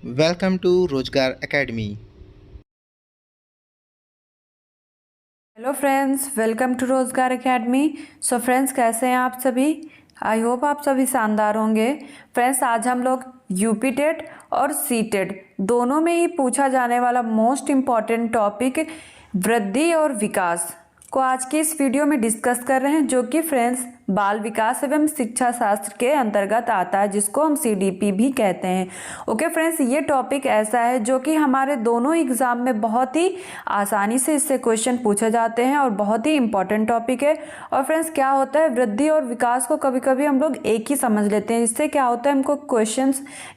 Welcome to Rozgar Academy. Hello friends, welcome to Rozgar academy. So friends, कैसे हैं आप सभी? आई होप आप सभी शानदार होंगे। फ्रेंड्स, आज हम लोग यूपी टेट और सी टेट दोनों में ही पूछा जाने वाला मोस्ट इम्पॉर्टेंट टॉपिक वृद्धि और विकास को आज के इस वीडियो में डिस्कस कर रहे हैं, जो कि फ्रेंड्स बाल विकास एवं शिक्षा शास्त्र के अंतर्गत आता है, जिसको हम सीडीपी भी कहते हैं। ओके फ्रेंड्स, ये टॉपिक ऐसा है जो कि हमारे दोनों एग्जाम में बहुत ही आसानी से इससे क्वेश्चन पूछे जाते हैं और बहुत ही इंपॉर्टेंट टॉपिक है। और फ्रेंड्स, क्या होता है, वृद्धि और विकास को कभी कभी हम लोग एक ही समझ लेते हैं, इससे क्या होता है, हमको क्वेश्चन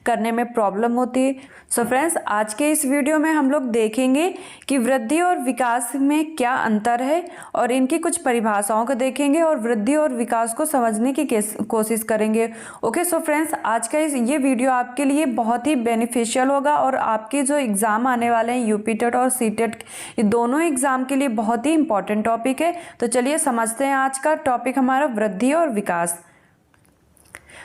करने में प्रॉब्लम होती है। सो फ्रेंड्स, आज के इस वीडियो में हम लोग देखेंगे कि वृद्धि और विकास में क्या अंतर है और इनकी कुछ परिभाषाओं को देखेंगे और वृद्धि और विकास को समझने की कोशिश करेंगे। ओके, सो फ्रेंड्स, आज का ये वीडियो आपके लिए बहुत ही बेनिफिशियल होगा और आपके जो एग्जाम आने वाले हैं यूपी टेट और सी टेट, ये दोनों एग्जाम के लिए बहुत ही इंपॉर्टेंट टॉपिक है। तो चलिए समझते हैं आज का टॉपिक हमारा वृद्धि और विकास।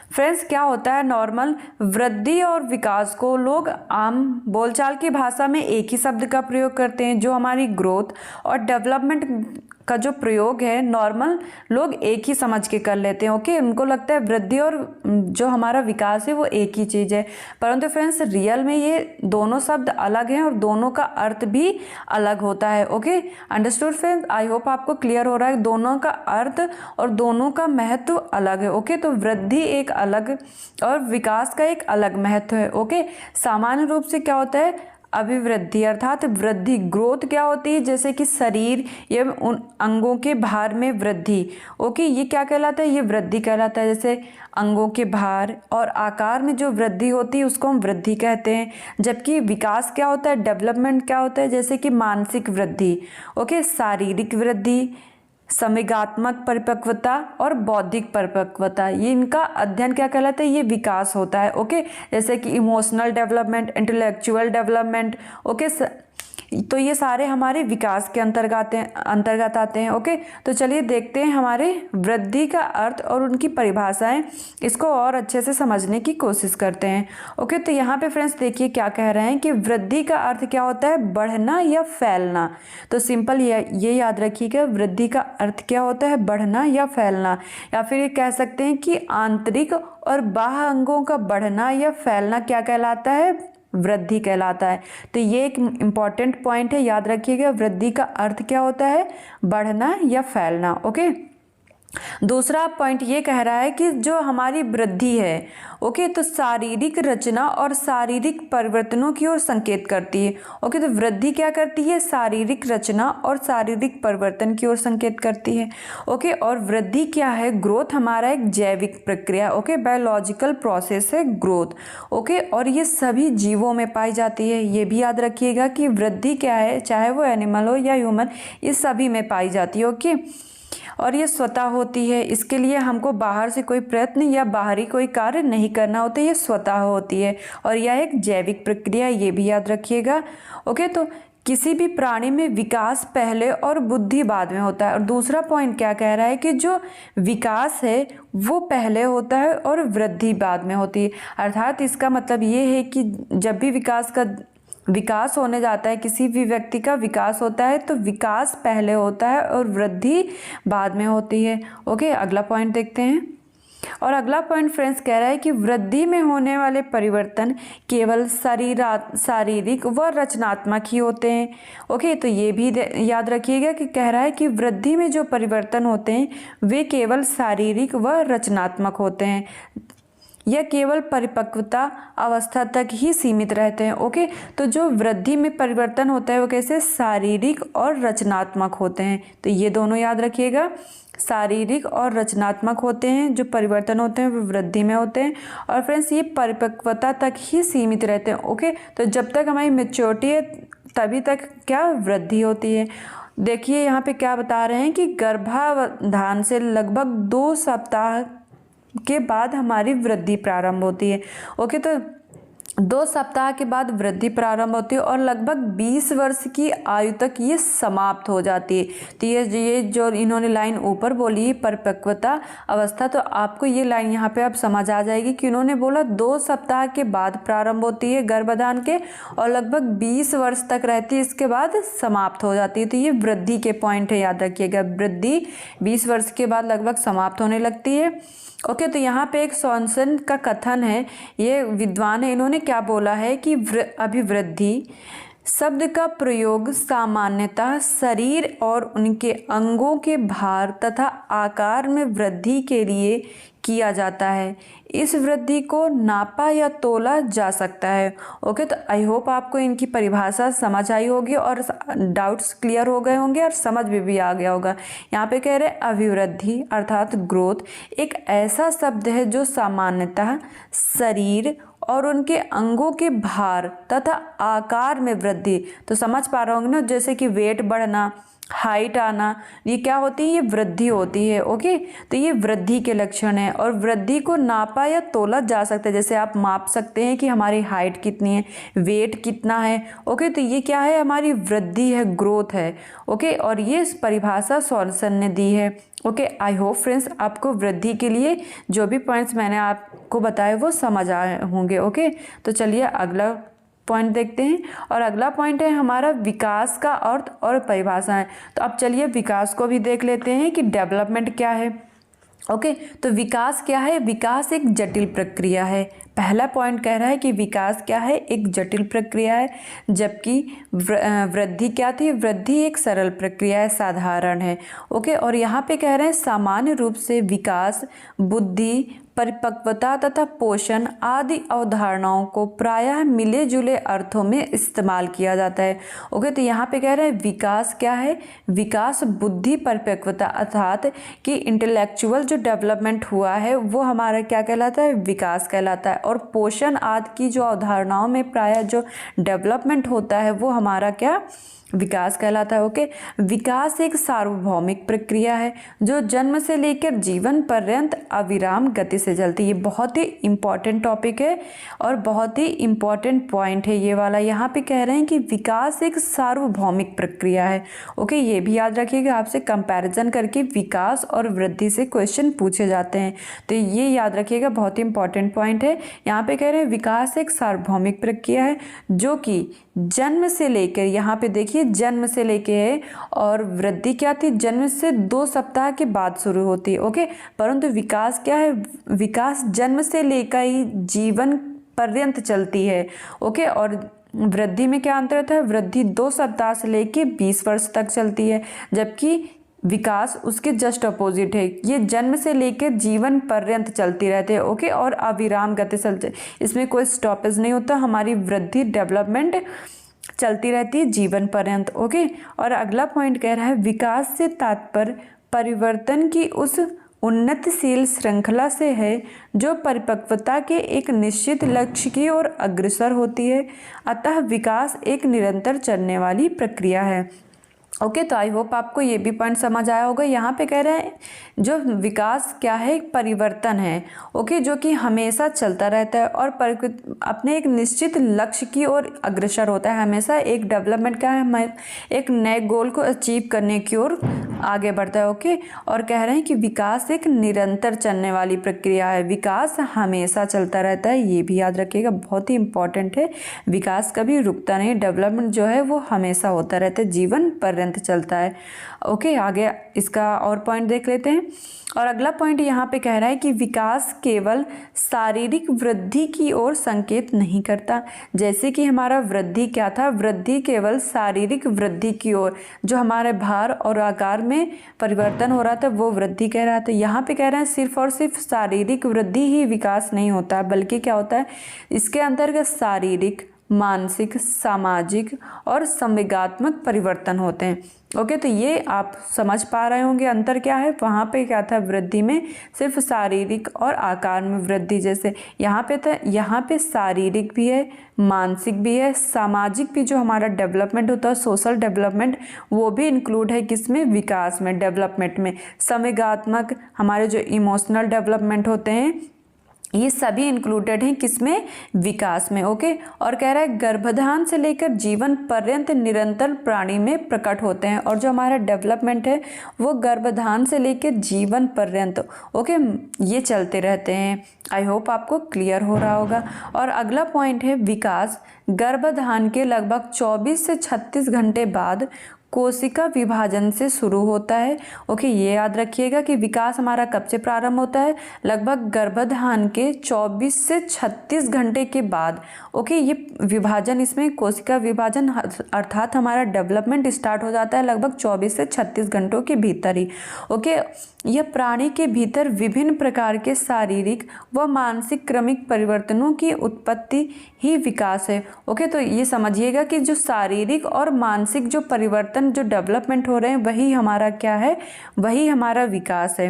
फ्रेंड्स, क्या होता है, नॉर्मल वृद्धि और विकास को लोग आम बोलचाल की भाषा में एक ही शब्द का प्रयोग करते हैं। जो हमारी ग्रोथ और डेवलपमेंट का जो प्रयोग है, नॉर्मल लोग एक ही समझ के कर लेते हैं। ओके, उनको लगता है वृद्धि और जो हमारा विकास है वो एक ही चीज़ है, परंतु फ्रेंड्स रियल में ये दोनों शब्द अलग हैं और दोनों का अर्थ भी अलग होता है। Okay, understood friends? I hope आपको क्लियर हो रहा है, दोनों का अर्थ और दोनों का महत्व अलग है। ओके, तो वृद्धि एक अलग और विकास का एक अलग महत्व है। ओके, सामान्य रूप से क्या होता है, अभिवृद्धि अर्थात वृद्धि, ग्रोथ क्या होती है, जैसे कि शरीर या उन अंगों के भार में वृद्धि। ओके, ये क्या कहलाता है, ये वृद्धि कहलाता है। जैसे अंगों के भार और आकार में जो वृद्धि होती है उसको हम वृद्धि कहते हैं। जबकि विकास क्या होता है, डेवलपमेंट क्या होता है, जैसे कि मानसिक वृद्धि, ओके, शारीरिक वृद्धि, संवेगात्मक परिपक्वता और बौद्धिक परिपक्वता, ये इनका अध्ययन क्या कहलाता है, ये विकास होता है। ओके, जैसे कि emotional development, intellectual development. Okay, तो ये सारे हमारे विकास के अंतर्गत आते हैं। ओके, तो चलिए देखते हैं हमारे वृद्धि का अर्थ और उनकी परिभाषाएं, इसको और अच्छे से समझने की कोशिश करते हैं। ओके, तो यहाँ पे फ्रेंड्स देखिए क्या कह रहे हैं कि वृद्धि का अर्थ क्या होता है, बढ़ना या फैलना। तो सिंपल ये याद रखिएगा, वृद्धि का अर्थ क्या होता है, बढ़ना या फैलना। या फिर ये कह सकते हैं कि आंतरिक और बाह्य अंगों का बढ़ना या फैलना क्या कहलाता है, वृद्धि कहलाता है। तो ये एक इम्पॉर्टेंट पॉइंट है, याद रखिएगा, वृद्धि का अर्थ क्या होता है, बढ़ना या फैलना। ओके, दूसरा पॉइंट ये कह रहा है कि जो हमारी वृद्धि है, ओके, तो शारीरिक रचना और शारीरिक परिवर्तनों की ओर संकेत करती है। ओके, तो वृद्धि क्या करती है, शारीरिक रचना और शारीरिक परिवर्तन की ओर संकेत करती है। ओके, और वृद्धि क्या है, ग्रोथ हमारा एक जैविक प्रक्रिया, ओके, बायोलॉजिकल प्रोसेस है ग्रोथ। ओके, और ये सभी जीवों में पाई जाती है। ये भी याद रखिएगा कि वृद्धि क्या है, चाहे वो एनिमल हो या ह्यूमन, ये सभी में पाई जाती है। ओके, और ये स्वतः होती है, इसके लिए हमको बाहर से कोई प्रयत्न या बाहरी कोई कार्य नहीं करना होता, ये स्वतः होती है और यह एक जैविक प्रक्रिया, ये भी याद रखिएगा। ओके, तो किसी भी प्राणी में विकास पहले और बुद्धि बाद में होता है। और दूसरा पॉइंट क्या कह रहा है कि जो विकास है वो पहले होता है और वृद्धि बाद में होती है। अर्थात इसका मतलब ये है कि जब भी विकास होने जाता है, किसी भी व्यक्ति का विकास होता है, तो विकास पहले होता है और वृद्धि बाद में होती है। ओके, अगला पॉइंट देखते हैं। और अगला पॉइंट फ्रेंड्स कह रहा है कि वृद्धि में होने वाले परिवर्तन केवल शारीरिक व रचनात्मक ही होते हैं। ओके, तो ये भी याद रखिएगा कि कह रहा है कि वृद्धि में जो परिवर्तन होते हैं वे केवल शारीरिक व रचनात्मक होते हैं, यह केवल परिपक्वता अवस्था तक ही सीमित रहते हैं। ओके, तो जो वृद्धि में परिवर्तन होता है वो कैसे, शारीरिक और रचनात्मक होते हैं। तो ये दोनों याद रखिएगा, शारीरिक और रचनात्मक होते हैं, जो परिवर्तन होते हैं वो वृद्धि में होते हैं। और फ्रेंड्स, ये परिपक्वता तक ही सीमित रहते हैं। ओके, तो जब तक हमारी मेच्योरिटी है तभी तक क्या, वृद्धि होती है। देखिए यहाँ पे क्या बता रहे हैं कि गर्भाधान से लगभग 2 सप्ताह के बाद हमारी वृद्धि प्रारंभ होती है। ओके, तो 2 सप्ताह के बाद वृद्धि प्रारंभ होती है और लगभग 20 वर्ष की आयु तक ये समाप्त हो जाती है। तो ये जो इन्होंने लाइन ऊपर बोली है परिपक्वता अवस्था, तो आपको ये लाइन यहाँ पे अब समझ आ जाएगी कि इन्होंने बोला 2 सप्ताह के बाद प्रारंभ होती है गर्भाधान के और लगभग 20 वर्ष तक रहती है, इसके बाद समाप्त हो जाती है। तो ये वृद्धि के पॉइंट है, याद रखिएगा। वृद्धि 20 वर्ष के बाद लगभग समाप्त होने लगती है। ओके, तो यहाँ पे एक सॉनसन का कथन है, ये विद्वान है, इन्होंने क्या बोला है कि अभिवृद्धि शब्द का प्रयोग सामान्यतः शरीर और उनके अंगों के भार तथा आकार में वृद्धि के लिए किया जाता है। इस वृद्धि को नापा या तोला जा सकता है। ओके, तो आई होप आपको इनकी परिभाषा समझ आई होगी और डाउट्स क्लियर हो गए होंगे और समझ भी आ गया होगा। यहाँ पे कह रहे हैं अभिवृद्धि अर्थात ग्रोथ एक ऐसा शब्द है जो सामान्यतः शरीर और उनके अंगों के भार तथा आकार में वृद्धि, तो समझ पा रहे होंगे ना, जैसे कि वेट बढ़ना, हाइट आना, ये क्या होती है, ये वृद्धि होती है। ओके, तो ये वृद्धि के लक्षण है और वृद्धि को नापा या तोला जा सकता है। जैसे आप माप सकते हैं कि हमारी हाइट कितनी है, वेट कितना है। ओके, तो ये क्या है, हमारी वृद्धि है, ग्रोथ है। ओके, और ये परिभाषा सॉनसन ने दी है। ओके, आई होप फ्रेंड्स आपको वृद्धि के लिए जो भी पॉइंट्स मैंने आपको बताए वो समझ आए होंगे। ओके, तो चलिए अगला पॉइंट देखते हैं और अगला पॉइंट है हमारा विकास का अर्थ और परिभाषाएं। तो अब चलिए विकास को भी देख लेते हैं कि डेवलपमेंट क्या है। ओके, तो विकास क्या है, विकास एक जटिल प्रक्रिया है। पहला पॉइंट कह रहा है कि विकास क्या है, एक जटिल प्रक्रिया है, जबकि वृद्धि क्या थी, वृद्धि एक सरल प्रक्रिया है, साधारण है। ओके, और यहाँ पे कह रहे हैं सामान्य रूप से विकास बुद्धि परिपक्वता तथा पोषण आदि अवधारणाओं को प्रायः मिले जुले अर्थों में इस्तेमाल किया जाता है। ओके, तो यहाँ पे कह रहे हैं विकास क्या है, विकास बुद्धि परिपक्वता अर्थात कि इंटेलेक्चुअल जो डेवलपमेंट हुआ है वो हमारा क्या कहलाता है, विकास कहलाता है। और पोषण आदि की जो अवधारणाओं में प्रायः जो डेवलपमेंट होता है वो हमारा क्या, विकास कहलाता है। ओके, विकास एक सार्वभौमिक प्रक्रिया है जो जन्म से लेकर जीवन पर्यंत अविराम गति से चलती है। ये बहुत ही इंपॉर्टेंट टॉपिक है और बहुत ही इंपॉर्टेंट पॉइंट है ये वाला। यहाँ पे कह रहे हैं कि विकास एक सार्वभौमिक प्रक्रिया है। ओके, ये भी याद रखिएगा, आपसे कंपैरिजन करके विकास और वृद्धि से क्वेश्चन पूछे जाते हैं, तो ये याद रखिएगा, बहुत ही इंपॉर्टेंट पॉइंट है। यहाँ पे कह रहे हैं विकास एक सार्वभौमिक प्रक्रिया है जो कि जन्म से लेकर, यहाँ पे देखिए जन्म से लेके है, और वृद्धि क्या थी, जन्म से 2 सप्ताह के बाद शुरू होती है। ओके, परंतु विकास क्या है, विकास जन्म से लेकर ही जीवन पर्यंत चलती है। ओके, और वृद्धि में क्या अंतर है, वृद्धि 2 सप्ताह से लेके 20 वर्ष तक चलती है, जबकि विकास उसके जस्ट अपोजिट है, ये जन्म से लेकर जीवन पर्यंत चलती रहती है। ओके, और अविराम गति चलते, इसमें कोई स्टॉपेज नहीं होता, हमारी वृद्धि डेवलपमेंट चलती रहती है जीवन पर्यंत। ओके, और अगला पॉइंट कह रहा है विकास से तात्पर्य परिवर्तन की उस उन्नतिशील श्रृंखला से है जो परिपक्वता के एक निश्चित लक्ष्य की ओर अग्रसर होती है। अतः विकास एक निरंतर चलने वाली प्रक्रिया है। ओके, तो आई होप आपको ये भी पॉइंट समझ आया होगा। यहाँ पे कह रहे हैं जो विकास क्या है, परिवर्तन है। ओके, जो कि हमेशा चलता रहता है और अपने एक निश्चित लक्ष्य की ओर अग्रसर होता है। हमेशा एक डेवलपमेंट का है, एक नए गोल को अचीव करने की ओर आगे बढ़ता है। ओके, और कह रहे हैं कि विकास एक निरंतर चलने वाली प्रक्रिया है, विकास हमेशा चलता रहता है, ये भी याद रखिएगा, बहुत ही इंपॉर्टेंट है। विकास कभी रुकता नहीं, डेवलपमेंट जो है वो हमेशा होता रहता है, जीवन पर्यंत चलता है। ओके, आगे इसका और पॉइंट देख लेते हैं। और अगला पॉइंट यहाँ पे कह रहा है कि विकास केवल शारीरिक वृद्धि की ओर संकेत नहीं करता। जैसे कि हमारा वृद्धि क्या था, वृद्धि केवल शारीरिक वृद्धि की ओर, जो हमारे भार और आकार में परिवर्तन हो रहा था वो वृद्धि कह रहा था। यहाँ पे कह रहे हैं सिर्फ और सिर्फ शारीरिक वृद्धि ही विकास नहीं होता, बल्कि क्या होता है, इसके अंतर्गत शारीरिक, मानसिक, सामाजिक और संवेगात्मक परिवर्तन होते हैं। ओके, तो ये आप समझ पा रहे होंगे अंतर क्या है। वहाँ पे क्या था, वृद्धि में सिर्फ शारीरिक और आकार में वृद्धि, जैसे यहाँ पे था, यहाँ पे शारीरिक भी है, मानसिक भी है, सामाजिक भी, जो हमारा डेवलपमेंट होता है, सोशल डेवलपमेंट, वो भी इंक्लूड है किसमें, विकास में, डेवलपमेंट में। संवेगात्मक, हमारे जो इमोशनल डेवलपमेंट होते हैं, ये सभी इंक्लूडेड हैं किसमें, विकास में। ओके, और कह रहा है गर्भाधान से लेकर जीवन पर्यंत निरंतर प्राणी में प्रकट होते हैं। और जो हमारा डेवलपमेंट है वो गर्भाधान से लेकर जीवन पर्यंत ओके ये चलते रहते हैं। आई होप आपको क्लियर हो रहा होगा। और अगला पॉइंट है विकास गर्भाधान के लगभग 24 से 36 घंटे बाद कोशिका विभाजन से शुरू होता है। ओके, ये याद रखिएगा कि विकास हमारा कब से प्रारंभ होता है, लगभग गर्भाधान के 24 से 36 घंटे के बाद। ओके, ये विभाजन, इसमें कोशिका विभाजन अर्थात हमारा डेवलपमेंट स्टार्ट हो जाता है लगभग 24 से 36 घंटों के भीतर ही। ओके, यह प्राणी के भीतर विभिन्न प्रकार के शारीरिक व मानसिक क्रमिक परिवर्तनों की उत्पत्ति ही विकास है। ओके, तो ये समझिएगा कि जो शारीरिक और मानसिक जो परिवर्तन जो डेवलपमेंट हो रहे हैं वही हमारा क्या है, वही हमारा विकास है।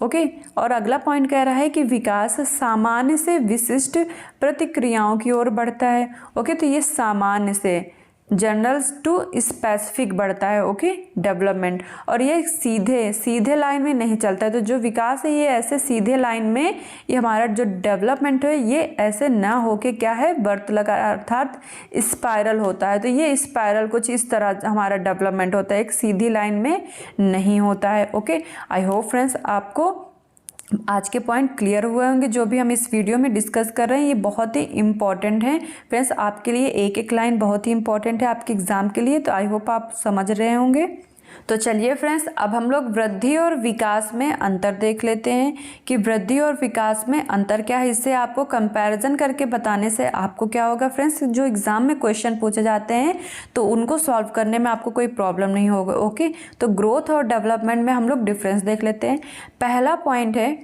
ओके, और अगला पॉइंट कह रहा है कि विकास सामान्य से विशिष्ट प्रतिक्रियाओं की ओर बढ़ता है। ओके, तो ये सामान्य से जनरल टू स्पेसिफिक बढ़ता है। ओके, डेवलपमेंट, और ये सीधे लाइन में नहीं चलता है। तो जो विकास है ये ऐसे सीधे लाइन में, ये हमारा जो डेवलपमेंट है ये ऐसे ना होके क्या है, वर्त लगा अर्थात स्पाइरल होता है। तो ये स्पाइरल कुछ इस तरह हमारा डेवलपमेंट होता है, एक सीधी लाइन में नहीं होता है। ओके, आई होप फ्रेंड्स आपको आज के पॉइंट क्लियर हुए होंगे। जो भी हम इस वीडियो में डिस्कस कर रहे हैं ये बहुत ही इंपॉर्टेंट है फ्रेंड्स, आपके लिए एक एक लाइन बहुत ही इंपॉर्टेंट है आपके एग्जाम के लिए। तो आई होप आप समझ रहे होंगे। तो चलिए फ्रेंड्स, अब हम लोग वृद्धि और विकास में अंतर देख लेते हैं कि वृद्धि और विकास में अंतर क्या है। इससे आपको कंपैरिजन करके बताने से आपको क्या होगा फ्रेंड्स, जो एग्जाम में क्वेश्चन पूछे जाते हैं तो उनको सॉल्व करने में आपको कोई प्रॉब्लम नहीं होगा। ओके, तो ग्रोथ और डेवलपमेंट में हम लोग डिफरेंस देख लेते हैं। पहला पॉइंट है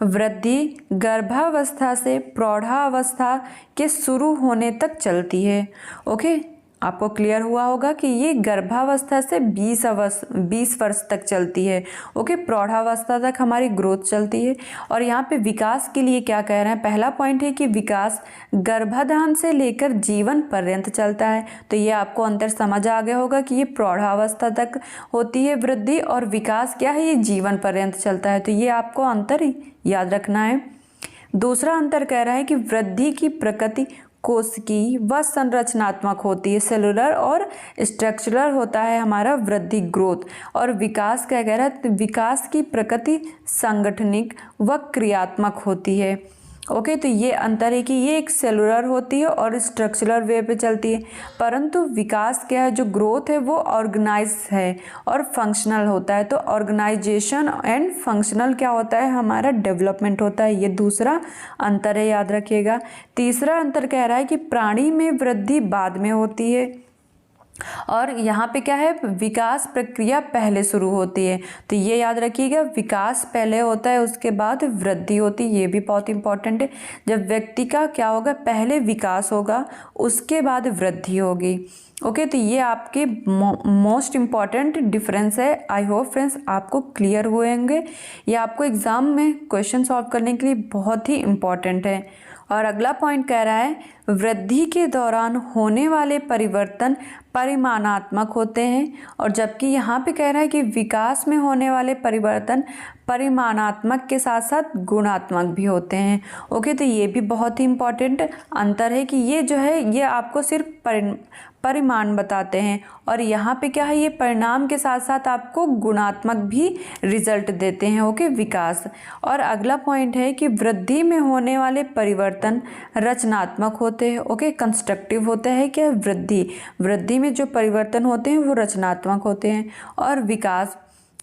वृद्धि गर्भावस्था से प्रौढ़ावस्था के शुरू होने तक चलती है। ओके, आपको क्लियर हुआ होगा कि ये गर्भावस्था से 20 वर्ष तक चलती है। ओके, प्रौढ़ावस्था तक हमारी ग्रोथ चलती है। और यहाँ पे विकास के लिए क्या कह रहे हैं, पहला पॉइंट है कि विकास गर्भाधान से लेकर जीवन पर्यंत चलता है। तो ये आपको अंतर समझ आ गया होगा कि ये प्रौढ़ावस्था तक होती है वृद्धि, और विकास क्या है, ये जीवन पर्यंत चलता है। तो ये आपको अंतर याद रखना है। दूसरा अंतर कह रहा है कि वृद्धि की प्रकृति कोशिकीय व संरचनात्मक होती है, सेलुलर और स्ट्रक्चरल होता है हमारा वृद्धि ग्रोथ। और विकास क्या कह रहा है, विकास की प्रकृति संगठनिक व क्रियात्मक होती है। ओके, तो ये अंतर है कि ये एक सेलुलर होती है और स्ट्रक्चरल वे पे चलती है, परंतु विकास क्या है, जो ग्रोथ है वो ऑर्गेनाइज है और फंक्शनल होता है। तो ऑर्गेनाइजेशन एंड फंक्शनल क्या होता है, हमारा डेवलपमेंट होता है। ये दूसरा अंतर है, याद रखिएगा। तीसरा अंतर कह रहा है कि प्राणी में वृद्धि बाद में होती है और यहाँ पे क्या है, विकास प्रक्रिया पहले शुरू होती है। तो ये याद रखिएगा, विकास पहले होता है उसके बाद वृद्धि होती है। ये भी बहुत इंपॉर्टेंट है। जब व्यक्ति का क्या होगा, पहले विकास होगा उसके बाद वृद्धि होगी। ओके, तो ये आपके मोस्ट इम्पॉर्टेंट डिफरेंस है। आई होप फ्रेंड्स आपको क्लियर हुए होंगे। ये आपको एग्जाम में क्वेश्चन सॉल्व करने के लिए बहुत ही इम्पॉर्टेंट है। और अगला पॉइंट कह रहा है वृद्धि के दौरान होने वाले परिवर्तन परिमाणात्मक होते हैं, और जबकि यहाँ पे कह रहा है कि विकास में होने वाले परिवर्तन परिमाणात्मक के साथ साथ गुणात्मक भी होते हैं। ओके, तो ये भी बहुत ही इम्पॉर्टेंट अंतर है कि ये जो है ये आपको सिर्फ परिमाण बताते हैं, और यहाँ पे क्या है, ये परिणाम के साथ साथ आपको गुणात्मक भी रिजल्ट देते हैं। ओके, विकास। और अगला पॉइंट है कि वृद्धि में होने वाले परिवर्तन रचनात्मक होते हैं। ओके, कंस्ट्रक्टिव होता है क्या, वृद्धि में जो परिवर्तन होते हैं वो रचनात्मक होते हैं। और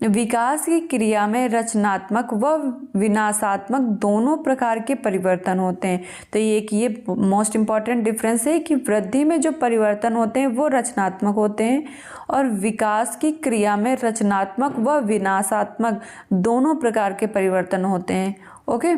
विकास की क्रिया में रचनात्मक व विनाशात्मक दोनों प्रकार के परिवर्तन होते हैं। तो ये मोस्ट इम्पॉर्टेंट डिफरेंस है कि वृद्धि में जो परिवर्तन होते हैं वो रचनात्मक होते हैं, और विकास की क्रिया में रचनात्मक व विनाशात्मक दोनों प्रकार के परिवर्तन होते हैं। ओके,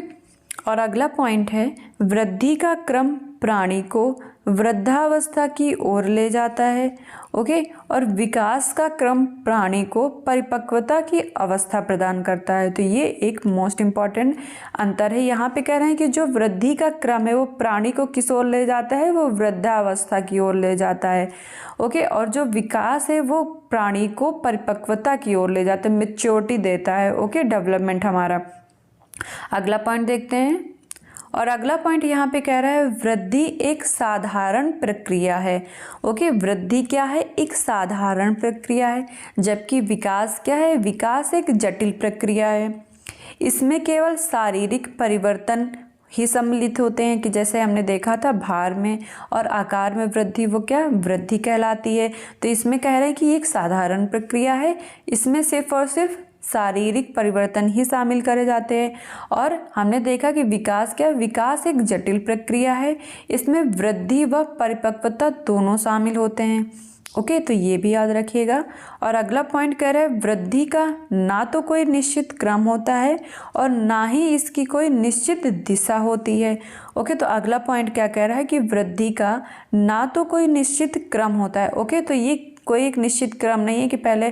और अगला पॉइंट है वृद्धि का क्रम प्राणी को वृद्धावस्था की ओर ले जाता है। ओके, और विकास का क्रम प्राणी को परिपक्वता की अवस्था प्रदान करता है। तो ये एक मोस्ट इम्पॉर्टेंट अंतर है। यहाँ पे कह रहे हैं कि जो वृद्धि का क्रम है वो प्राणी को किस ओर ले जाता है, वो वृद्धावस्था की ओर ले जाता है। ओके, और जो विकास है वो प्राणी को परिपक्वता की ओर ले जाता है, मैच्योरिटी देता है। ओके, डेवलपमेंट हमारा। अगला पॉइंट देखते हैं। और अगला पॉइंट यहाँ पे कह रहा है वृद्धि एक साधारण प्रक्रिया है। ओके, वृद्धि क्या है? एक साधारण प्रक्रिया है, जबकि विकास क्या है? विकास एक जटिल प्रक्रिया है। इसमें केवल शारीरिक परिवर्तन ही सम्मिलित होते हैं, कि जैसे हमने देखा था भार में और आकार में वृद्धि, वो क्या वृद्धि कहलाती है। तो इसमें कह रहे हैं कि एक साधारण प्रक्रिया है, इसमें सिर्फ और सिर्फ शारीरिक परिवर्तन ही शामिल करे जाते हैं। और हमने देखा कि विकास क्या? विकास एक जटिल प्रक्रिया है, इसमें वृद्धि व परिपक्वता दोनों शामिल होते हैं। ओके, तो ये भी याद रखिएगा। और अगला पॉइंट कह रहा है वृद्धि का ना तो कोई निश्चित क्रम होता है और ना ही इसकी कोई निश्चित दिशा होती है। ओके, तो अगला पॉइंट क्या कह रहा है कि वृद्धि का ना तो कोई निश्चित क्रम होता है। ओके, तो ये कोई एक निश्चित क्रम नहीं है कि पहले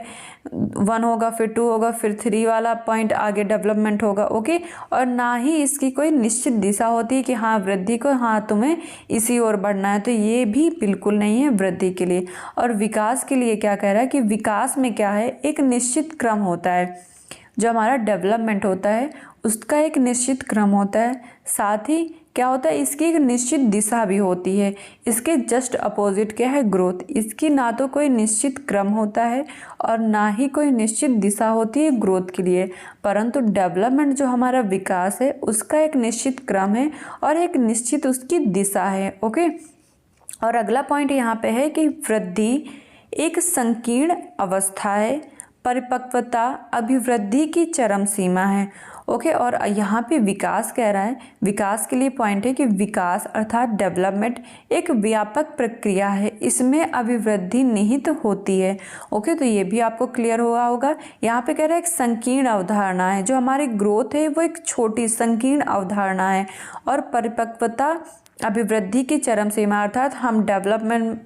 1 होगा फिर 2 होगा फिर 3 वाला पॉइंट आगे डेवलपमेंट होगा। ओके, और ना ही इसकी कोई निश्चित दिशा होती है कि हाँ वृद्धि को हाँ तुम्हें इसी ओर बढ़ना है, तो ये भी बिल्कुल नहीं है वृद्धि के लिए। और विकास के लिए क्या कह रहा है कि विकास में क्या है? एक निश्चित क्रम होता है, जो हमारा डेवलपमेंट होता है उसका एक निश्चित क्रम होता है, साथ ही क्या होता है? इसकी एक निश्चित दिशा भी होती है। इसके जस्ट अपोजिट क्या है? ग्रोथ। इसकी ना तो कोई निश्चित क्रम होता है और ना ही कोई निश्चित दिशा होती है ग्रोथ के लिए, परंतु डेवलपमेंट जो हमारा विकास है उसका एक निश्चित क्रम है और एक निश्चित उसकी दिशा है। ओके, और अगला पॉइंट यहाँ पे है कि वृद्धि एक संकीर्ण अवस्था है, परिपक्वता अभिवृद्धि की चरम सीमा है। ओके, और यहाँ पे विकास कह रहा है, विकास के लिए पॉइंट है कि विकास अर्थात डेवलपमेंट एक व्यापक प्रक्रिया है, इसमें अभिवृद्धि निहित होती है। ओके, तो ये भी आपको क्लियर हुआ होगा। यहाँ पे कह रहा है एक संकीर्ण अवधारणा है, जो हमारी ग्रोथ है वो एक छोटी संकीर्ण अवधारणा है, और परिपक्वता अभिवृद्धि की चरम सीमा अर्थात हम डेवलपमेंट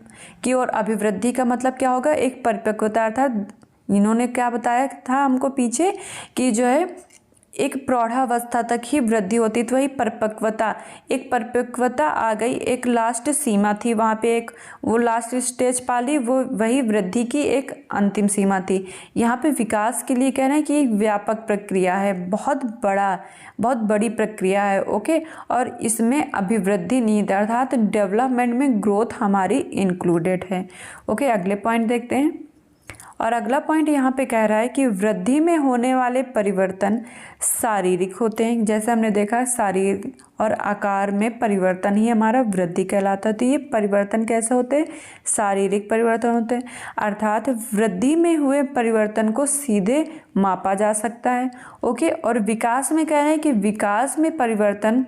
की और अभिवृद्धि का मतलब क्या होगा? एक परिपक्वता, अर्थात इन्होंने क्या बताया था हमको पीछे कि जो है एक प्रौढ़ावस्था तक ही वृद्धि होती, तो वही परिपक्वता, एक परिपक्वता आ गई, एक लास्ट सीमा थी वहाँ पे, एक वो लास्ट स्टेज पा ली, वो वही वृद्धि की एक अंतिम सीमा थी। यहाँ पे विकास के लिए कह रहे हैं कि एक व्यापक प्रक्रिया है, बहुत बड़ी प्रक्रिया है। ओके, और इसमें अभिवृद्धि निहित अर्थात डेवलपमेंट में ग्रोथ हमारी इंक्लूडेड है। ओके, अगले पॉइंट देखते हैं। और अगला पॉइंट यहाँ पे कह रहा है कि वृद्धि में होने वाले परिवर्तन शारीरिक होते हैं। जैसे हमने देखा शारीरिक और आकार में परिवर्तन ही हमारा वृद्धि कहलाता है। तो ये परिवर्तन कैसे होते हैं? शारीरिक परिवर्तन होते हैं, अर्थात वृद्धि में हुए परिवर्तन को सीधे मापा जा सकता है। ओके, और विकास में कह रहे हैं कि विकास में परिवर्तन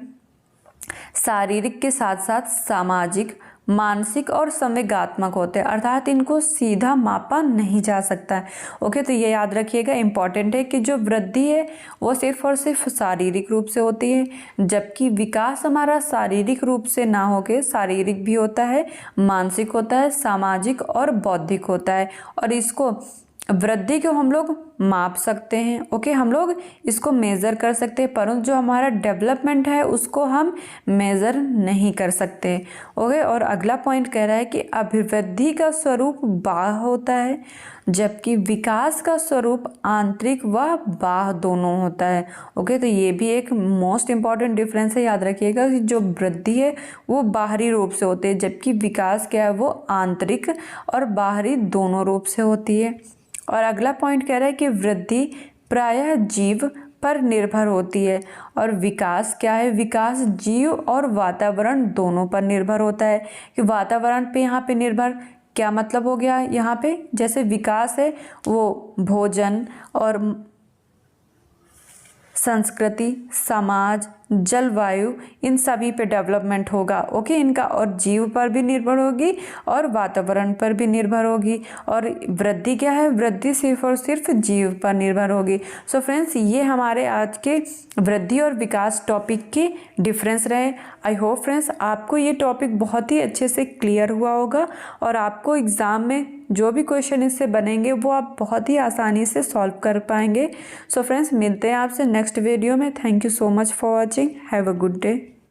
शारीरिक के साथ साथ सामाजिक, मानसिक और संवेगात्मक होते हैं, अर्थात इनको सीधा मापा नहीं जा सकता है। ओके, तो ये याद रखिएगा, इंपॉर्टेंट है कि जो वृद्धि है वो सिर्फ और सिर्फ शारीरिक रूप से होती है, जबकि विकास हमारा शारीरिक रूप से ना होके शारीरिक भी होता है, मानसिक होता है, सामाजिक और बौद्धिक होता है। और इसको वृद्धि को हम लोग माप सकते हैं। ओके, हम लोग इसको मेज़र कर सकते हैं, परंतु जो हमारा डेवलपमेंट है उसको हम मेज़र नहीं कर सकते। ओके, और अगला पॉइंट कह रहा है कि अभिवृद्धि का स्वरूप बाह्य होता है, जबकि विकास का स्वरूप आंतरिक व बाह्य दोनों होता है। ओके, तो ये भी एक मोस्ट इम्पॉर्टेंट डिफरेंस है, याद रखिएगा कि जो वृद्धि है वो बाहरी रूप से होती है, जबकि विकास क्या है वो आंतरिक और बाहरी दोनों रूप से होती है। और अगला पॉइंट कह रहा है कि वृद्धि प्रायः जीव पर निर्भर होती है, और विकास क्या है? विकास जीव और वातावरण दोनों पर निर्भर होता है। कि वातावरण पे यहाँ पे निर्भर क्या मतलब हो गया? यहाँ पे जैसे विकास है वो भोजन और संस्कृति, समाज, जलवायु, इन सभी पे डेवलपमेंट होगा। ओके, इनका और जीव पर भी निर्भर होगी और वातावरण पर भी निर्भर होगी। और वृद्धि क्या है? वृद्धि सिर्फ और सिर्फ जीव पर निर्भर होगी। सो फ्रेंड्स, ये हमारे आज के वृद्धि और विकास टॉपिक के डिफरेंस रहे। आई होप फ्रेंड्स आपको ये टॉपिक बहुत ही अच्छे से क्लियर हुआ होगा, और आपको एग्ज़ाम में जो भी क्वेश्चन इससे बनेंगे वो आप बहुत ही आसानी से सॉल्व कर पाएंगे। सो फ्रेंड्स, मिलते हैं आपसे नेक्स्ट वीडियो में। Thank you so much for watching. Have a good day.